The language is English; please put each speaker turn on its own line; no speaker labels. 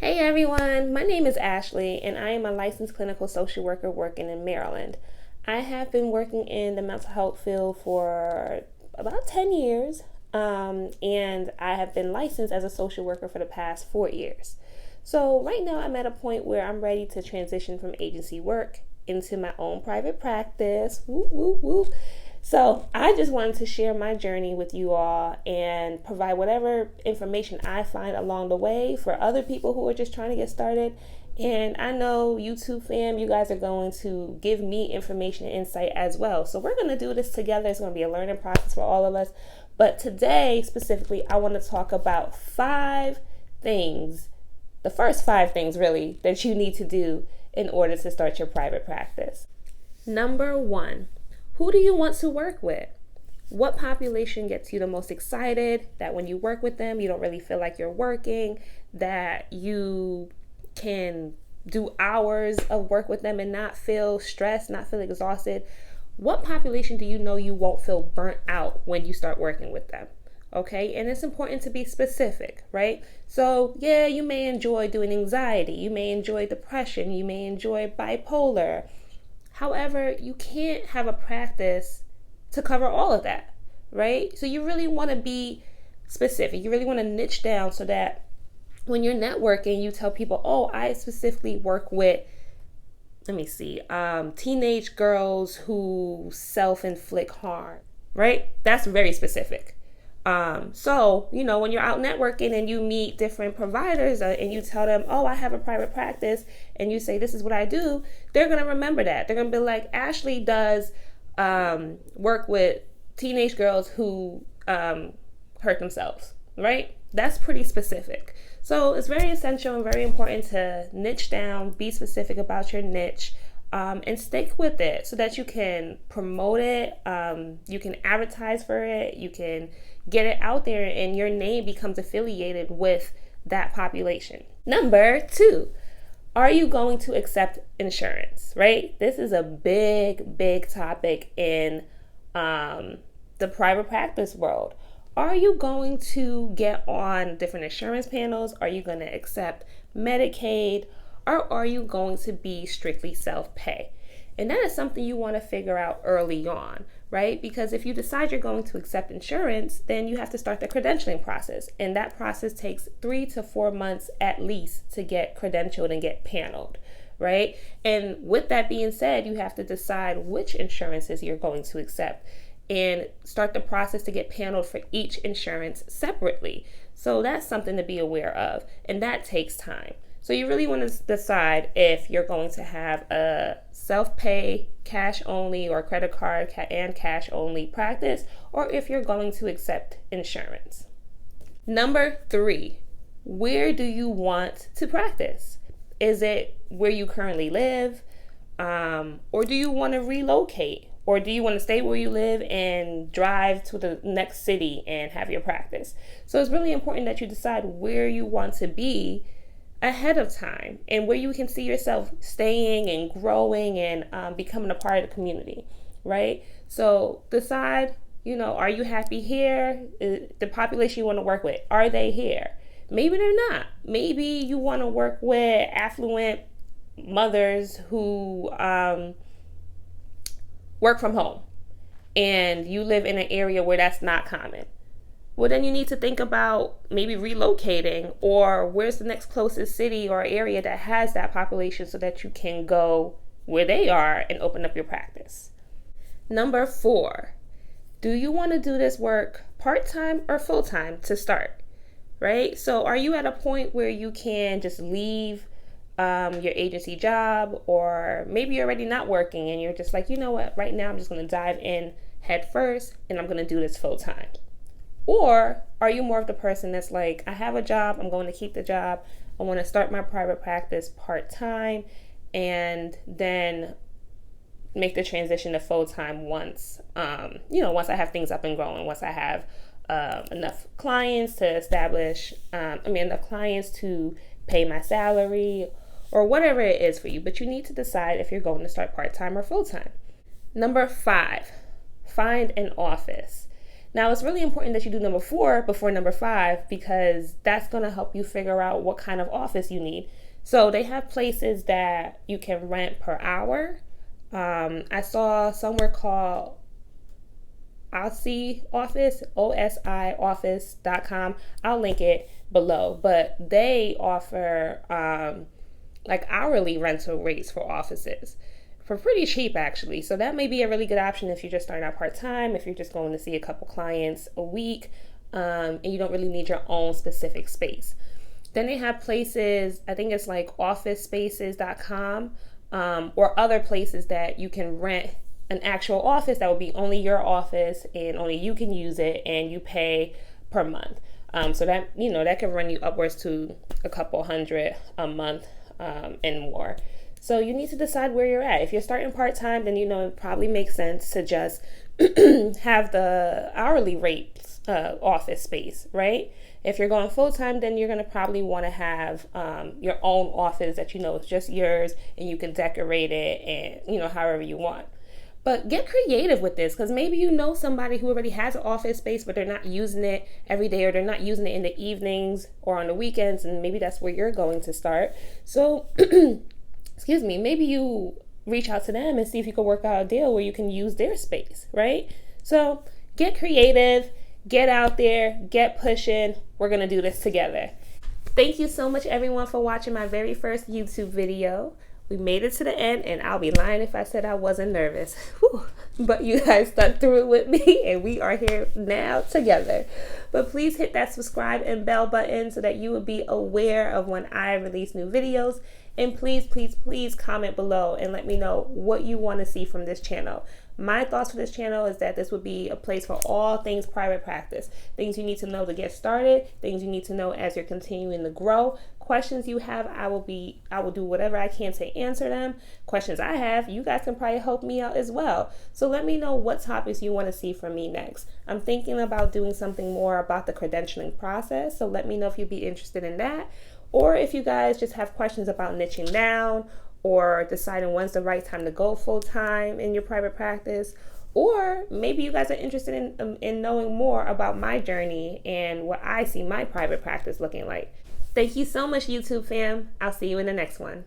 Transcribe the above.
Hey everyone, my name is Ashley and I am a licensed clinical social worker working in Maryland. I have been working in the mental health field for about 10 years and I have been licensed as a social worker for the past 4 years. So, right now I'm at a point where I'm ready to transition from agency work into my own private practice. Woo, woo, woo. So, I just wanted to share my journey with you all and provide whatever information I find along the way for other people who are just trying to get started. And I know YouTube fam, you guys are going to give me information and insight as well. So, we're going to do this together. It's going to be a learning process for all of us. But today, specifically, I want to talk about 5 things, the first 5 things really, that you need to do in order to start your private practice. Number 1. Who do you want to work with? What population gets you the most excited that when you work with them, you don't really feel like you're working, that you can do hours of work with them and not feel stressed, not feel exhausted? What population do you know you won't feel burnt out when you start working with them? Okay, and it's important to be specific, right? So, yeah, you may enjoy doing anxiety, you may enjoy depression, you may enjoy bipolar. However, you can't have a practice to cover all of that, right? So you really want to be specific. You really want to niche down so that when you're networking, you tell people, oh, I specifically work with, teenage girls who self-inflict harm, right? That's very specific. So, when you're out networking and you meet different providers and you tell them, oh, I have a private practice, and you say, this is what I do, they're going to remember that. They're going to be like, Ashley does work with teenage girls who hurt themselves, right? That's pretty specific. So it's very essential and very important to niche down, be specific about your niche, and stick with it so that you can promote it, you can advertise for it, you can get it out there, and your name becomes affiliated with that population. Number 2, are you going to accept insurance, right? This is a big topic in the private practice world. Are you going to get on different insurance panels? Are you going to accept Medicaid? Or are you going to be strictly self-pay? And that is something you want to figure out early on, right? Because if you decide you're going to accept insurance, then you have to start the credentialing process. And that process takes 3 to 4 months at least to get credentialed and get paneled, right? And with that being said, you have to decide which insurances you're going to accept and start the process to get paneled for each insurance separately. So that's something to be aware of, and that takes time. So you really want to decide if you're going to have a self-pay, cash only, or credit card and cash only practice, or if you're going to accept insurance. Number 3, where do you want to practice? Is it where you currently live? Or do you want to relocate? Or do you want to stay where you live and drive to the next city and have your practice? So it's really important that you decide where you want to be ahead of time and where you can see yourself staying and growing and becoming a part of the community, right? So decide, are you happy here? The population you want to work with, are they here? Maybe they're not. Maybe you want to work with affluent mothers who work from home and you live in an area where that's not common. Well, then you need to think about maybe relocating, or where's the next closest city or area that has that population so that you can go where they are and open up your practice. Number 4, do you want to do this work part-time or full-time to start, right? So are you at a point where you can just leave your agency job, or maybe you're already not working and you're just like, you know what, right now I'm just going to dive in head first and I'm going to do this full-time? Or are you more of the person that's like, I have a job, I'm going to keep the job, I want to start my private practice part-time and then make the transition to full-time once I have things up and growing, once I have enough clients to establish, enough clients to pay my salary, or whatever it is for you. But you need to decide if you're going to start part-time or full-time. Number 5, find an office. Now, it's really important that you do number 4 before number 5, because that's going to help you figure out what kind of office you need. So they have places that you can rent per hour. I saw somewhere called OSI Office, OSI Office.com. I'll link it below. But they offer like hourly rental rates for offices for pretty cheap, actually. So that may be a really good option if you're just starting out part-time, if you're just going to see a couple clients a week, and you don't really need your own specific space. Then they have places, I think it's like officespaces.com, or other places that you can rent an actual office that would be only your office and only you can use it, and you pay per month. So that, that can run you upwards to a couple hundred a month, and more. So you need to decide where you're at. If you're starting part-time, then it probably makes sense to just have the hourly rate office space, right? If you're going full-time, then you're going to probably want to have your own office that is just yours, and you can decorate it and however you want. But get creative with this, because maybe somebody who already has an office space, but they're not using it every day, or they're not using it in the evenings or on the weekends, and maybe that's where you're going to start. So, excuse me, maybe you reach out to them and see if you can work out a deal where you can use their space, right? So get creative, get out there, get pushing. We're going to do this together. Thank you so much, everyone, for watching my very first YouTube video. We made it to the end, and I'll be lying if I said I wasn't nervous. Whew. But you guys stuck through it with me, and we are here now together. But please hit that subscribe and bell button so that you will be aware of when I release new videos. And please, please, please comment below and let me know what you want to see from this channel. My thoughts for this channel is that this would be a place for all things private practice. Things you need to know to get started, things you need to know as you're continuing to grow. Questions you have, I will do whatever I can to answer them. Questions I have, you guys can probably help me out as well. So let me know what topics you want to see from me next. I'm thinking about doing something more about the credentialing process, so let me know if you'd be interested in that. Or if you guys just have questions about niching down, or deciding when's the right time to go full-time in your private practice. Or maybe you guys are interested in knowing more about my journey and what I see my private practice looking like. Thank you so much, YouTube fam. I'll see you in the next one.